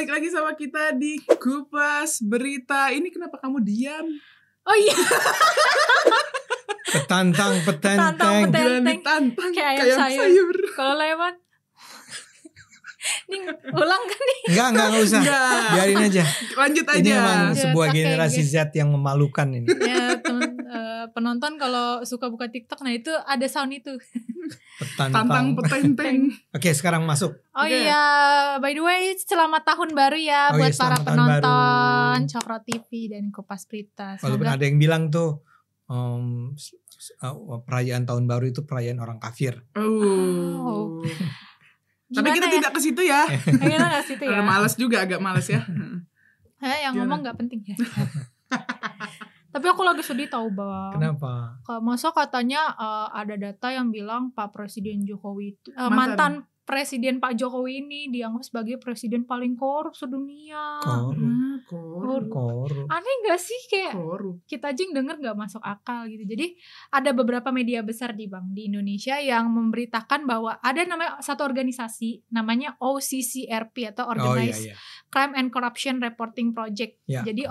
balik lagi sama kita di Kupas Berita. Ini kenapa kamu diam? Oh iya. Petantang, petenteng. Ditantang Kayak ayam sayur. Kalau lewat. Ini ulang kan nih? Enggak usah. Biarin aja. Lanjut aja. Ini memang Ya, sebuah oke, generasi Z yang memalukan ini. Ya penonton kalau suka buka TikTok, nah itu ada sound itu. Tantang petenteng. Oke, sekarang masuk. Oh Oke. iya, by the way selamat tahun baru ya Oh buat iya, para selamat tahun baru. penonton Cokro TV dan Kupas Berita. Walaupun Semoga ada yang bilang tuh perayaan tahun baru itu perayaan orang kafir. Oh. Tapi kita gimana ya? tidak ke situ ya. Kita nggak situ ya. Males juga, agak males ya. Yang ngomong nggak penting ya. Tapi aku lagi sedih tahu Bang. Kenapa? Masa katanya ada data yang bilang Pak Presiden Jokowi itu Mantan. mantan Presiden Pak Jokowi ini dianggap sebagai presiden paling korup sedunia. Korup. Aneh gak sih, kayak Korup. kita aja yang denger gak masuk akal gitu. Jadi ada beberapa media besar di Indonesia yang memberitakan bahwa ada namanya satu organisasi namanya OCCRP atau Organized Crime and Corruption Reporting Project. Ya. Jadi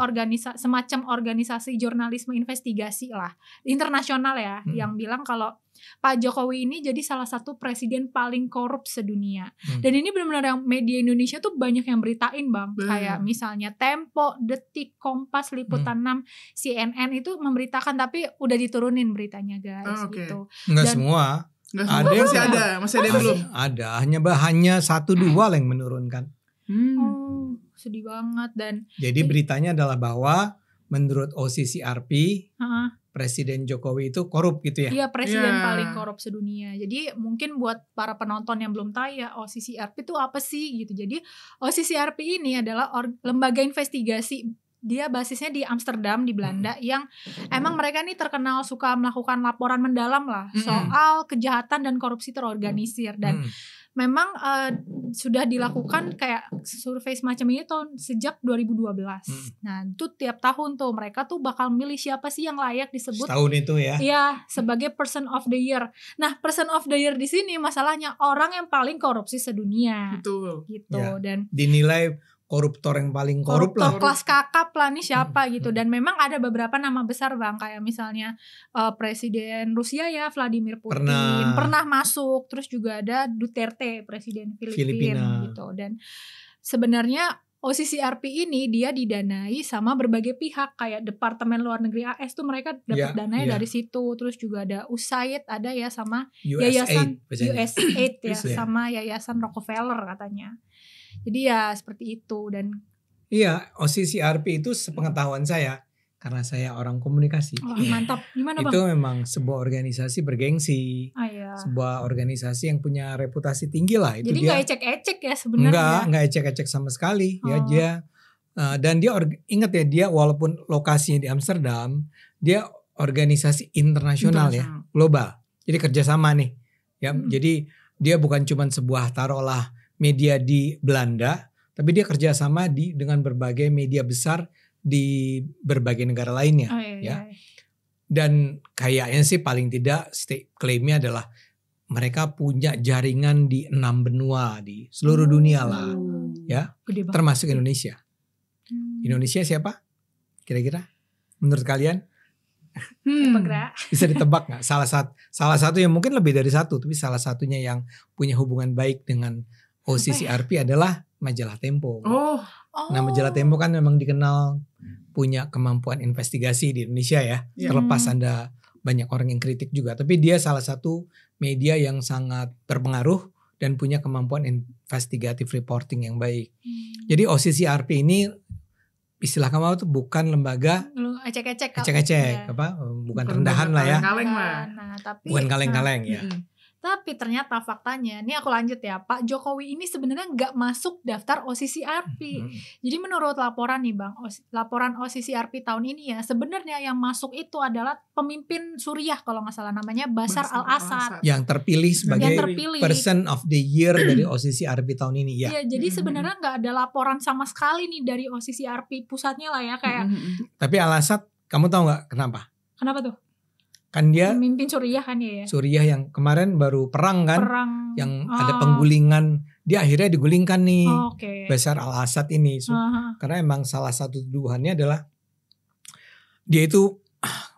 semacam organisasi jurnalisme investigasi lah, internasional ya, yang bilang kalau Pak Jokowi ini jadi salah satu presiden paling korup sedunia. Dan ini benar-benar yang media Indonesia tuh banyak yang beritain Bang. Kayak misalnya Tempo, Detik, Kompas, Liputan 6, CNN itu memberitakan, tapi udah diturunin beritanya guys gitu. Enggak semua. Ada yang masih ada yang belum. Ada, hanya 1-2 lah yang menurunkan. Sedih banget. Dan jadi beritanya adalah bahwa menurut OCCRP Presiden Jokowi itu korup gitu ya? Iya, presiden paling korup sedunia. Jadi mungkin buat para penonton yang belum tahu ya, OCCRP itu apa sih gitu. Jadi OCCRP ini adalah lembaga investigasi. Dia basisnya di Amsterdam di Belanda, yang emang mereka ini terkenal suka melakukan laporan mendalam lah soal kejahatan dan korupsi terorganisir. Dan memang sudah dilakukan kayak survei semacam ini sejak 2012. Nah itu tiap tahun tuh mereka tuh bakal milih siapa sih yang layak disebut tahun itu ya? Iya, sebagai person of the year. Nah person of the year di sini masalahnya orang yang paling korupsi sedunia. Betul. Gitu Ya. Dan dinilai koruptor yang paling korup lah. Kelas kakap lah nih siapa gitu. Dan memang ada beberapa nama besar Bang, kayak misalnya Presiden Rusia ya Vladimir Putin pernah masuk. Terus juga ada Duterte, Presiden Filipina gitu. Dan sebenarnya OCCRP ini dia didanai sama berbagai pihak, kayak Departemen Luar Negeri AS tuh mereka dapat dananya dari situ. Terus juga ada USAID ada ya, sama yayasan USAID ya, sama yayasan Rockefeller katanya. Jadi ya seperti itu. Dan iya, OCCRP itu sepengetahuan saya, karena saya orang komunikasi. Mantap. Gimana Bang? Itu memang sebuah organisasi bergengsi. Iya. Sebuah organisasi yang punya reputasi tinggi lah. Itu jadi dia gak ecek-ecek ya sebenarnya. Enggak ecek-ecek sama sekali. Dia dan dia ingat ya, dia walaupun lokasinya di Amsterdam, dia organisasi internasional ya, global. Jadi kerjasama nih. Ya, jadi dia bukan cuma sebuah taruhlah media di Belanda, tapi dia kerjasama dengan berbagai media besar di berbagai negara lainnya. Ya. Dan kayaknya sih paling tidak klaimnya adalah mereka punya jaringan di 6 benua di seluruh dunia lah, ya, termasuk Indonesia. Indonesia siapa? Kira-kira menurut kalian? Bisa ditebak nggak? Salah satu yang mungkin lebih dari satu, tapi salah satunya yang punya hubungan baik dengan OCCRP adalah majalah Tempo. Nah, majalah Tempo kan memang dikenal punya kemampuan investigasi di Indonesia ya. Terlepas Anda banyak orang yang kritik juga, tapi dia salah satu media yang sangat berpengaruh dan punya kemampuan investigative reporting yang baik. Jadi OCCRP ini istilah kamu tuh bukan lembaga ecek-ecek bukan rendahan lah ya. Bukan kaleng-kaleng ya. Tapi ternyata faktanya, ini aku lanjut ya, Pak Jokowi ini sebenarnya nggak masuk daftar OCCRP. Jadi menurut laporan nih Bang, laporan OCCRP tahun ini ya, sebenarnya yang masuk itu adalah pemimpin Suriah kalau nggak salah namanya Bashar al-Assad. Yang terpilih sebagai person of the year dari OCCRP tahun ini ya. Iya, jadi sebenarnya nggak ada laporan sama sekali nih dari OCCRP pusatnya lah ya kayak. Tapi al-Assad, kamu tahu nggak kenapa? Kenapa tuh? Kan dia pemimpin Suriah kan ya. Suriah yang kemarin baru perang kan, yang ada penggulingan dia akhirnya digulingkan nih. Bashar al-Assad ini. Karena emang salah satu tuduhannya adalah dia itu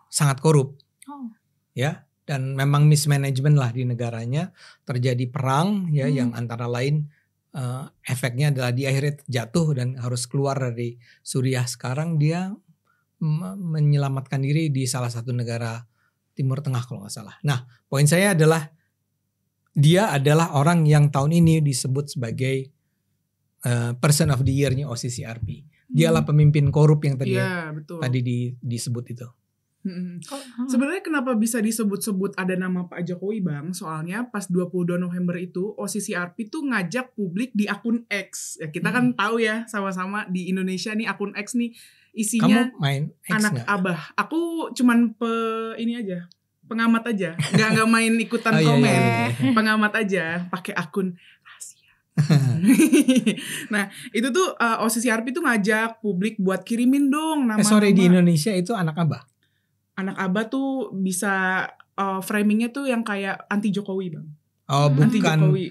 sangat korup. Ya, dan memang mismanagement lah di negaranya, terjadi perang ya yang antara lain efeknya adalah dia akhirnya jatuh dan harus keluar dari Suriah. Sekarang dia menyelamatkan diri di salah satu negara Timur Tengah kalau nggak salah. Nah, poin saya adalah dia adalah orang yang tahun ini disebut sebagai Person of the Year-nya OCCRP. Dialah pemimpin korup yang tadi disebut itu. Sebenarnya kenapa bisa disebut-sebut ada nama Pak Jokowi, Bang? Soalnya pas 22 November itu OCCRP tuh ngajak publik di akun X. Ya kita kan tahu ya sama-sama di Indonesia nih akun X nih isinya main X anak gak? abah. Aku cuman pengamat aja, nggak main ikutan komen, iya. pengamat aja, pakai akun rahasia. Nah itu tuh OCCRP tuh ngajak publik buat kirimin dong nama-nama. Di Indonesia itu anak abah. Anak abah tuh bisa framingnya tuh yang kayak anti Jokowi, Bang. Oh bukan. Anti Jokowi.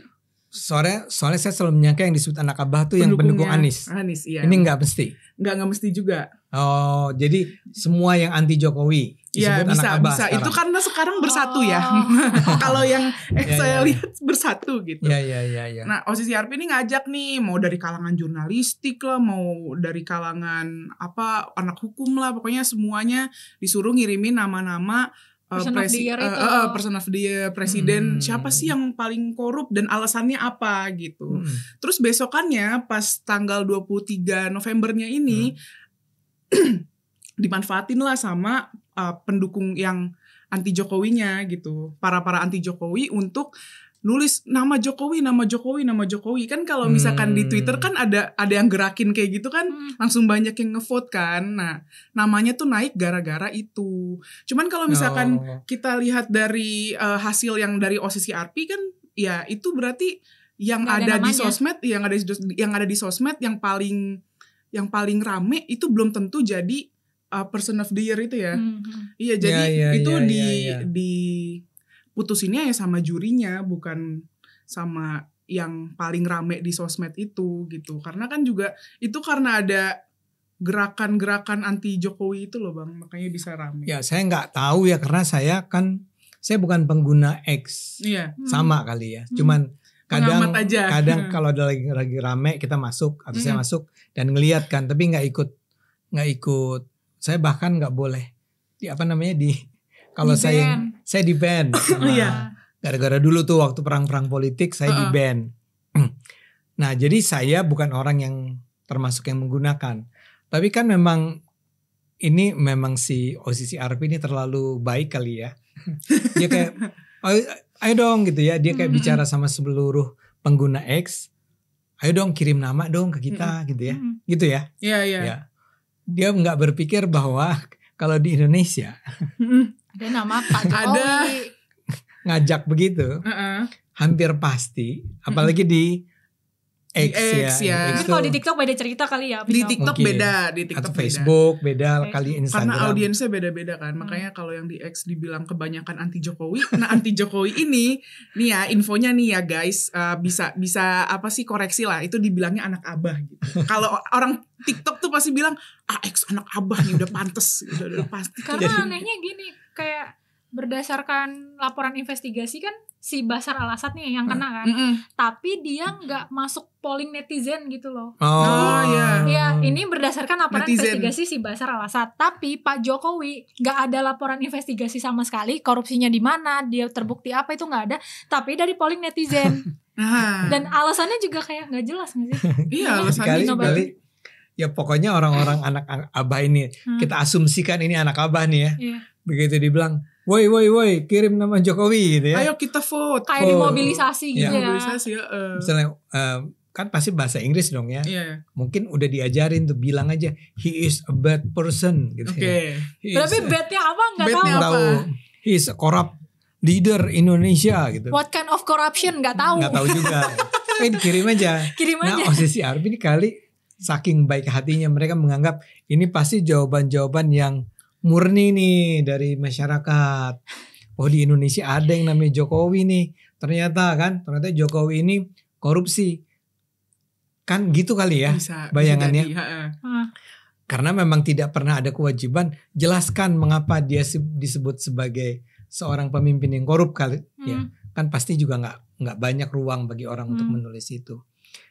Soalnya saya selalu menyangka yang disebut anak abah tuh yang pendukung Anies. Iya. Ini nggak mesti. Nggak mesti juga. Oh, jadi semua yang anti Jokowi Iya disebut anak abah bisa. sekarang. Itu karena sekarang bersatu ya. Kalau yang saya lihat bersatu gitu. Iya. Nah, OCCRP ini ngajak nih, mau dari kalangan jurnalistik lah, mau dari kalangan anak hukum lah, pokoknya semuanya disuruh ngirimin nama-nama Person of the Year, presiden siapa sih yang paling korup dan alasannya apa gitu. Terus besokannya pas tanggal 23 Novembernya ini dimanfaatin lah sama pendukung yang anti Jokowinya gitu. Para anti Jokowi untuk nulis nama Jokowi kan kalau misalkan di Twitter kan ada yang gerakin kayak gitu kan langsung banyak yang ngevote kan. Nah, namanya tuh naik gara-gara itu. Cuman kalau misalkan kita lihat dari hasil yang dari OCCRP kan ya itu berarti yang ada di sosmed, yang ada di sosmed yang paling rame itu belum tentu jadi Person of the Year itu ya. Iya, jadi itu putusinnya ya sama jurinya, bukan sama yang paling rame di sosmed itu gitu. Karena kan juga itu karena ada gerakan-gerakan anti Jokowi itu loh, Bang, makanya bisa rame. Ya saya nggak tahu ya karena saya bukan pengguna X. Iya. Sama kali ya. Cuman kadang kalau ada lagi rame kita masuk atau saya masuk dan ngelihat kan, tapi nggak ikut. Saya bahkan nggak boleh kalau saya di ban. Gara-gara dulu tuh waktu perang-perang politik saya di ban. Nah, jadi saya bukan orang yang termasuk yang menggunakan. Tapi kan memang si OCCRP ini terlalu baik kali ya. Dia kayak ayo dong gitu ya. Dia kayak bicara sama seluruh pengguna X. Ayo dong kirim nama dong ke kita gitu ya. Gitu ya. Iya. Dia nggak berpikir bahwa kalau di Indonesia ada nama Pak Jokowi ngajak begitu, hampir pasti, apalagi di X ya. Mungkin kalau di TikTok beda cerita kali ya. Di TikTok beda, di TikTok atau Facebook beda kali Instagram. Karena audiensnya beda-beda kan, makanya kalau yang di X dibilang kebanyakan anti Jokowi. Nah anti Jokowi ini, nih ya infonya nih ya guys, bisa apa sih koreksi lah, itu dibilangnya anak abah gitu. Kalau orang TikTok tuh pasti bilang X anak abah nih udah pantes, udah pasti. Karena anehnya gini, kayak berdasarkan laporan investigasi kan si Bashar al-Assad nih yang kena kan, tapi dia nggak masuk polling netizen gitu loh. Ya ini berdasarkan laporan investigasi si Bashar al-Assad, tapi Pak Jokowi nggak ada laporan investigasi sama sekali, korupsinya di mana, dia terbukti apa itu nggak ada, tapi dari polling netizen. Dan alasannya juga kayak nggak jelas nggak sih? Iya alasannya kali. Ya pokoknya orang-orang anak abah ini kita asumsikan ini anak abah nih ya. Begitu dibilang woi kirim nama Jokowi gitu ya. Ayo kita vote. Kayak dimobilisasi gitu ya. Mobilisasi ya. Misalnya kan pasti bahasa Inggris dong ya. Iya. Mungkin udah diajarin tuh bilang aja he is a bad person gitu ya. Tapi badnya apa nggak tahu. He is a corrupt leader Indonesia gitu. What kind of corruption nggak tahu. Nggak tahu juga. Kirim aja. Nah OCCRP ini kali saking baik hatinya mereka menganggap ini pasti jawaban-jawaban yang murni nih dari masyarakat. Oh di Indonesia ada yang namanya Jokowi nih. Ternyata Jokowi ini korupsi. Kan gitu kali ya bayangannya. Karena memang tidak pernah ada kewajiban jelaskan mengapa dia disebut sebagai seorang pemimpin yang korup kali ya. Kan pasti juga nggak banyak ruang bagi orang untuk menulis itu.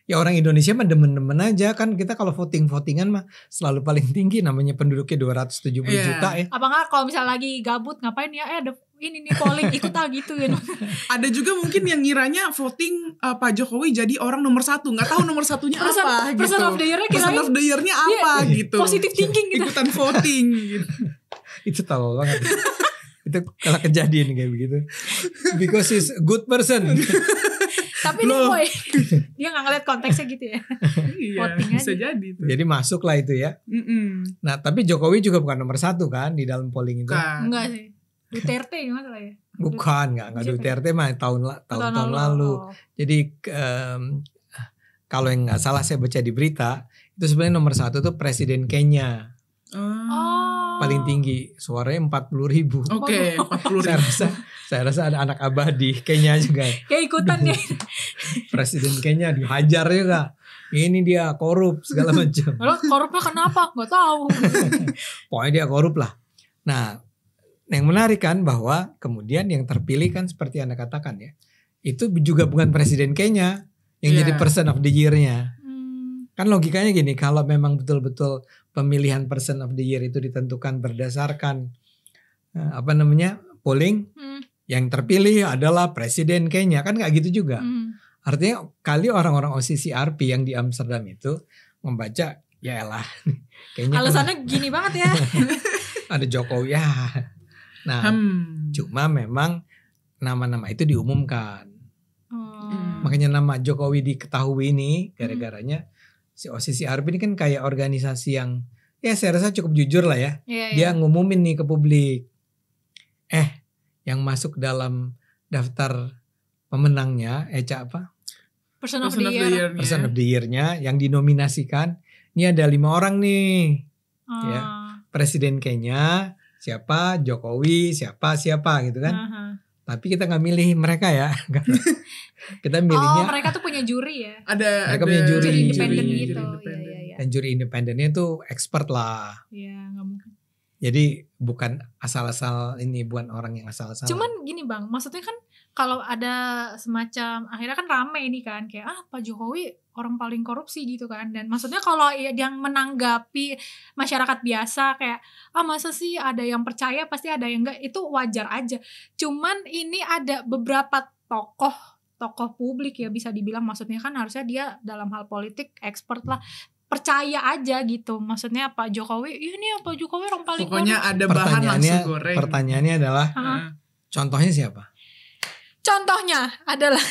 Ya orang Indonesia mah demen-demen aja kan, kita kalau votingan mah selalu paling tinggi, namanya penduduknya 270 juta ya. Apa nggak kalau misalnya lagi gabut ngapain ya ada ini nih polling ikut gitu kan. Ada juga mungkin yang ngiranya voting Pak Jokowi jadi orang nomor 1, nggak tahu nomor satunya apa gitu. Person of the year-nya Person of the year-nya apa gitu. Positive thinking gitu. Ikutan voting gitu. Itu tahu banget. Itu kalau kejadian kayak begitu. Because he's a good person. Tapi nih dia gak ngeliat konteksnya gitu ya. Iya, bisa jadi tuh. Jadi masuk lah itu ya. Nah tapi Jokowi juga bukan nomor 1 kan di dalam polling itu. Enggak sih. Duterte gimana lah ya? Bukan, enggak Duterte mah tahun lalu. Jadi kalau yang nggak salah saya baca di berita, itu sebenarnya nomor 1 tuh Presiden Kenya. Paling tinggi, suaranya 40.000. Oke, 40.000. Saya rasa ada anak abadi Kenya juga. Kayak ikutan ya. Presiden Kenya dihajar juga. Ini dia korup segala macam. Lalu korupnya kenapa? Gak tahu. Pokoknya dia korup lah. Nah, yang menarik kan bahwa kemudian yang terpilih kan seperti Anda katakan ya, itu juga bukan Presiden Kenya yang jadi Person of the Year-nya. Kan logikanya gini, kalau memang betul-betul pemilihan Person of the Year itu ditentukan berdasarkan polling, yang terpilih adalah Presiden Kenya, kan nggak gitu juga. Artinya kali orang-orang OCCRP yang di Amsterdam itu membaca, ya elah, kayaknya alasannya gini banget ya. Ada Jokowi ya. Nah, cuma memang nama-nama itu diumumkan. Makanya nama Jokowi diketahui ini gara-garanya si OCCRP ini kan kayak organisasi yang ya saya rasa cukup jujur lah ya. Dia ngumumin nih ke publik. Yang masuk dalam daftar pemenangnya Person of the Year. Person of the Year-nya yang dinominasikan. Ini ada 5 orang nih. Ya. Presiden Kenya, siapa, Jokowi, siapa gitu kan. Tapi kita nggak milih mereka ya. Kita milihnya. Mereka tuh punya juri ya. Mereka punya juri independen gitu. Dan juri independennya tuh expert lah. Iya, nggak mungkin. Jadi bukan asal-asal ini, bukan orang yang asal-asal. Cuman gini Bang, maksudnya kan kalau ada semacam akhirnya kan rame ini kan kayak Pak Jokowi orang paling korupsi gitu kan. Dan maksudnya kalau yang menanggapi masyarakat biasa kayak masa sih ada yang percaya pasti ada yang enggak, itu wajar aja. Cuman ini ada beberapa tokoh publik ya bisa dibilang, maksudnya kan harusnya dia dalam hal politik expert lah, percaya aja gitu. Maksudnya Pak Jokowi ini Pak Jokowi orang paling pokoknya korupsi. Ada bahan langsung goreng. Pertanyaannya adalah contohnya siapa? Contohnya adalah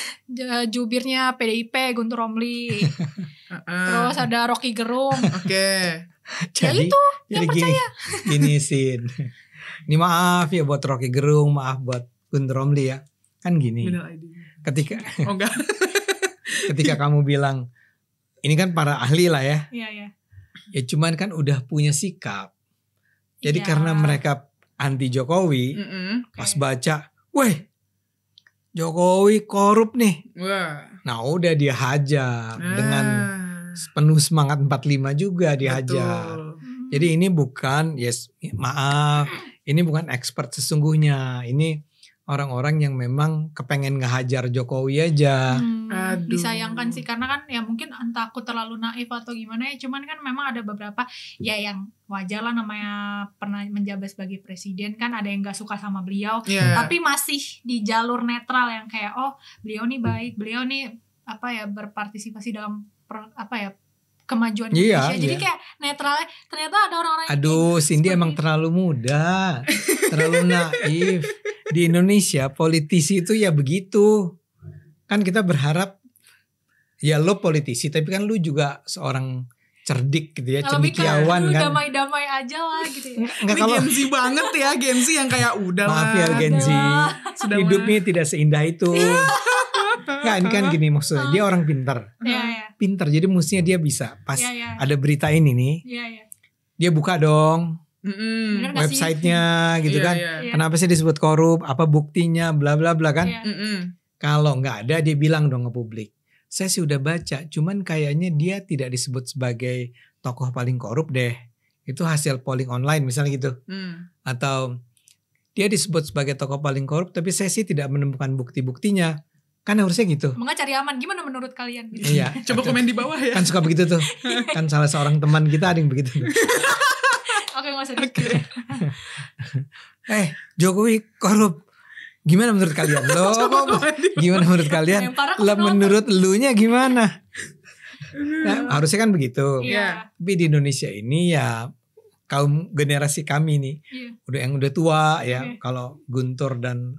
jubirnya PDIP Guntur Romli. Terus ada Rocky Gerung. Oke. Jadi, itu yang percaya. Gini Sin. Ini maaf ya buat Rocky Gerung, maaf buat Guntur Romli ya. Kan gini. Ketika ketika kamu bilang ini kan para ahli lah ya. Iya. Ya cuman kan udah punya sikap. Jadi karena mereka anti Jokowi, pas baca, weh Jokowi korup nih. Nah udah dia hajar dengan penuh semangat 45 juga dihajar. Betul. Jadi ini bukan maaf, ini bukan expert sesungguhnya. Ini orang-orang yang memang kepengen ngehajar Jokowi aja. Disayangkan sih karena kan ya mungkin entah aku terlalu naif atau gimana ya, cuman kan memang ada beberapa ya yang wajar lah namanya pernah menjabat sebagai presiden kan, ada yang gak suka sama beliau tapi masih di jalur netral yang kayak beliau nih baik, beliau nih berpartisipasi dalam kemajuan Indonesia. Jadi kayak netralnya ternyata ada orang-orang Cindy emang terlalu muda, terlalu naif. Di Indonesia politisi itu ya begitu. Kan kita berharap ya lo politisi tapi kan lu juga seorang cerdik gitu ya, cendekiawan kan. Damai-damai aja lah gitu ya. Ini Gen Z banget ya, Gen Z yang kayak udah maaf ya Gen Z. Hidupnya tidak seindah itu. Nggak, ini kan gini maksudnya, dia orang pintar. Pintar, jadi mestinya dia bisa pas ada berita ini nih. Dia buka dong websitenya gitu kan. Kenapa sih disebut korup, apa buktinya, bla bla bla kan. Kalau nggak ada dia bilang dong ke publik. saya sih udah baca, cuman kayaknya dia tidak disebut sebagai tokoh paling korup deh. Itu hasil polling online misalnya gitu. Atau dia disebut sebagai tokoh paling korup, tapi saya sih tidak menemukan bukti-buktinya. Kan harusnya gitu. Maka cari aman, gimana menurut kalian? Gitu. Iya. Coba komen di bawah ya. Kan suka begitu tuh. Kan salah seorang teman kita ada yang begitu. Oke, gak usah diskusi. Jokowi korup. Gimana menurut kalian? Loh, gimana menurut kalian? Lah menurut elunya gimana? Nah, harusnya kan begitu. Iya. Tapi di Indonesia ini ya kaum generasi kami nih, udah tua ya. Kalau Guntur dan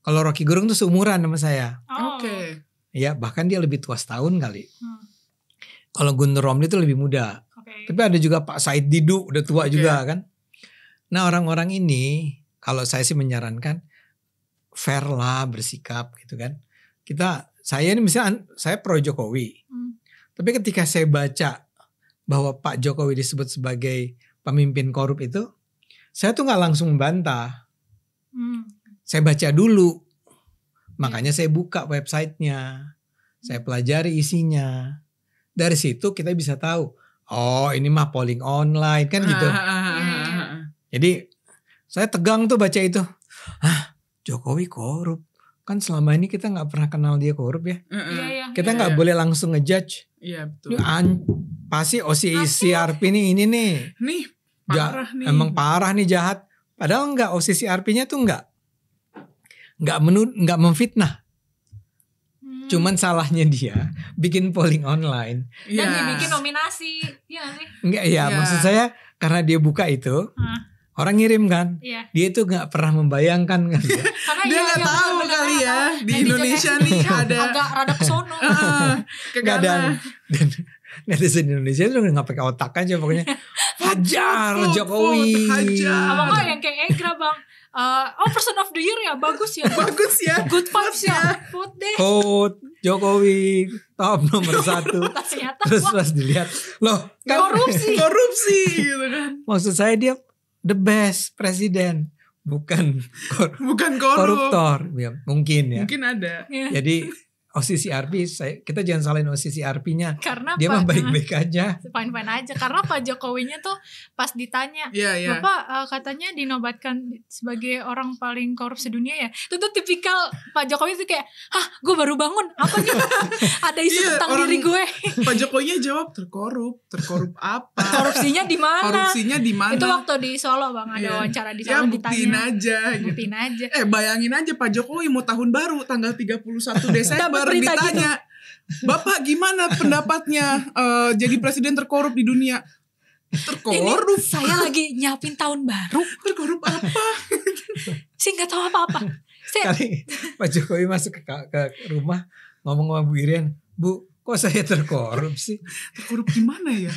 kalau Rocky Gerung tuh seumuran sama saya. Oke. Ya, bahkan dia lebih tua setahun kali. Kalau Guntur Romli itu lebih muda. Tapi ada juga Pak Said Didu udah tua juga kan. Nah, orang-orang ini kalau saya sih menyarankan fair lah bersikap gitu kan. Saya ini misalnya saya pro Jokowi. Tapi ketika saya baca bahwa Pak Jokowi disebut sebagai pemimpin korup itu, saya tuh nggak langsung membantah. Saya baca dulu, makanya saya buka websitenya, saya pelajari isinya. Dari situ kita bisa tahu, oh ini mah polling online kan gitu. Jadi saya tegang tuh baca itu. Jokowi korup. Kan selama ini kita gak pernah kenal dia korup ya. Kita gak boleh langsung ngejudge. Iya betul. Pasti OCCRP ini nih. Nih parah nih. Emang parah nih jahat. Padahal enggak, OCCRP-nya tuh enggak memfitnah. Cuman salahnya dia bikin polling online. Dan dia bikin nominasi. Iya sih? Enggak ya, maksud saya karena dia buka itu. Orang ngirim kan, dia itu nggak pernah membayangkan kan, dia nggak tahu kali ya di Indonesia nih ada agak rada kesono, nggak ada, dan netizen Indonesia itu nggak pakai otak aja pokoknya, hajar Jokowi, apa nggak yang kayak Egra bang, person of the year ya bagus ya, good vibes ya, vote deh, vote Jokowi top nomor 1, terus pas dilihat, loh korupsi gitu kan, maksud saya dia the best presiden, bukan koruptor. Ya, mungkin ya. Mungkin ada. Jadi OCCRP, kita jangan salahin OCCRP-nya. Karena dia mah baik-baik aja. Fine-fine aja. Karena Pak Jokowinya tuh pas ditanya, Bapak katanya dinobatkan sebagai orang paling korup sedunia ya. Itu tuh tipikal Pak Jokowi tuh kayak, gue baru bangun, apa nih? Ada isu tentang diri gue. Pak Jokowinya jawab terkorup apa? Korupsinya di mana? Itu waktu di Solo bang, ada wawancara di Solo ditanya. Buktiin aja. Bayangin aja Pak Jokowi mau tahun baru tanggal 31 Desember. Ditanya, Bapak gimana pendapatnya jadi presiden terkorup di dunia? Terkorup? Ini saya lagi nyiapin tahun baru. Terkorup apa? Saya gak tahu apa-apa. Kali Pak Jokowi masuk ke rumah ngomong sama Bu Irian, Bu, kok saya terkorup sih? Terkorup gimana ya?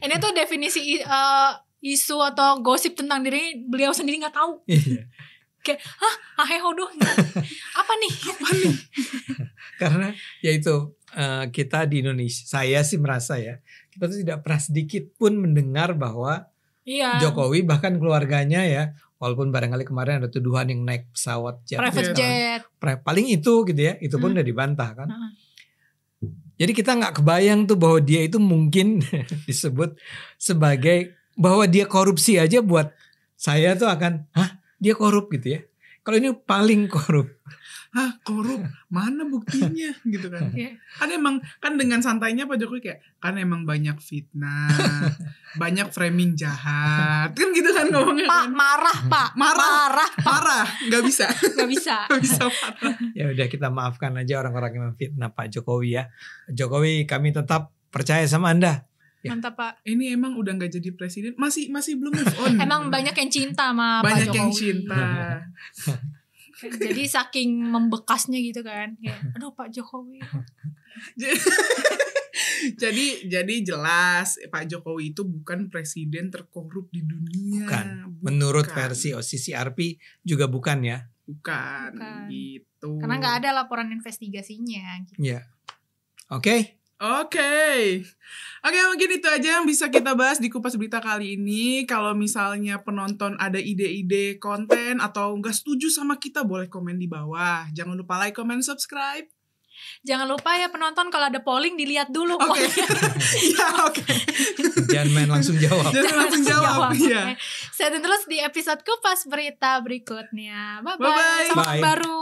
Ini tuh definisi isu atau gosip tentang diri beliau sendiri gak tahu. Kayak hodoh apa nih? Karena ya itu kita di Indonesia, saya sih merasa ya, kita tuh tidak pernah sedikit pun mendengar bahwa Jokowi bahkan keluarganya ya, walaupun barangkali kemarin ada tuduhan yang naik pesawat private jet, paling itu gitu ya, itu pun udah dibantah kan. Jadi kita nggak kebayang tuh bahwa dia itu mungkin disebut sebagai bahwa dia korupsi aja, buat saya tuh akan dia korup gitu ya. Kalau ini paling korup. Korup? Mana buktinya gitu kan. Kan dengan santainya Pak Jokowi kayak, kan emang banyak fitnah, banyak framing jahat. Kan gitu kan ngomongnya. Pak, marah. Gak bisa marah. Ya udah, kita maafkan aja orang-orang yang memfitnah Pak Jokowi ya. Jokowi, kami tetap percaya sama Anda. Mantap Pak. Ini emang udah gak jadi presiden, masih belum move on. Emang banyak yang cinta sama Pak Jokowi. Banyak yang cinta. Jadi saking membekasnya gitu kan. Aduh Pak Jokowi. Jadi jelas Pak Jokowi itu bukan presiden terkorup di dunia. Bukan. Menurut versi OCCRP juga bukan ya. Bukan. Gitu. Karena gak ada laporan investigasinya gitu. Ya. Oke, mungkin itu aja yang bisa kita bahas di Kupas Berita kali ini. Kalau misalnya penonton ada ide-ide konten atau nggak setuju sama kita, boleh komen di bawah. Jangan lupa like, comment, subscribe. Jangan lupa ya penonton, kalau ada polling dilihat dulu. Oke. Ya, oke. Jangan main langsung jawab. Jangan langsung jawab. Iya. Saya terus di episode Kupas Berita berikutnya. Bye bye. Bye-bye. Selamat Bye. baru.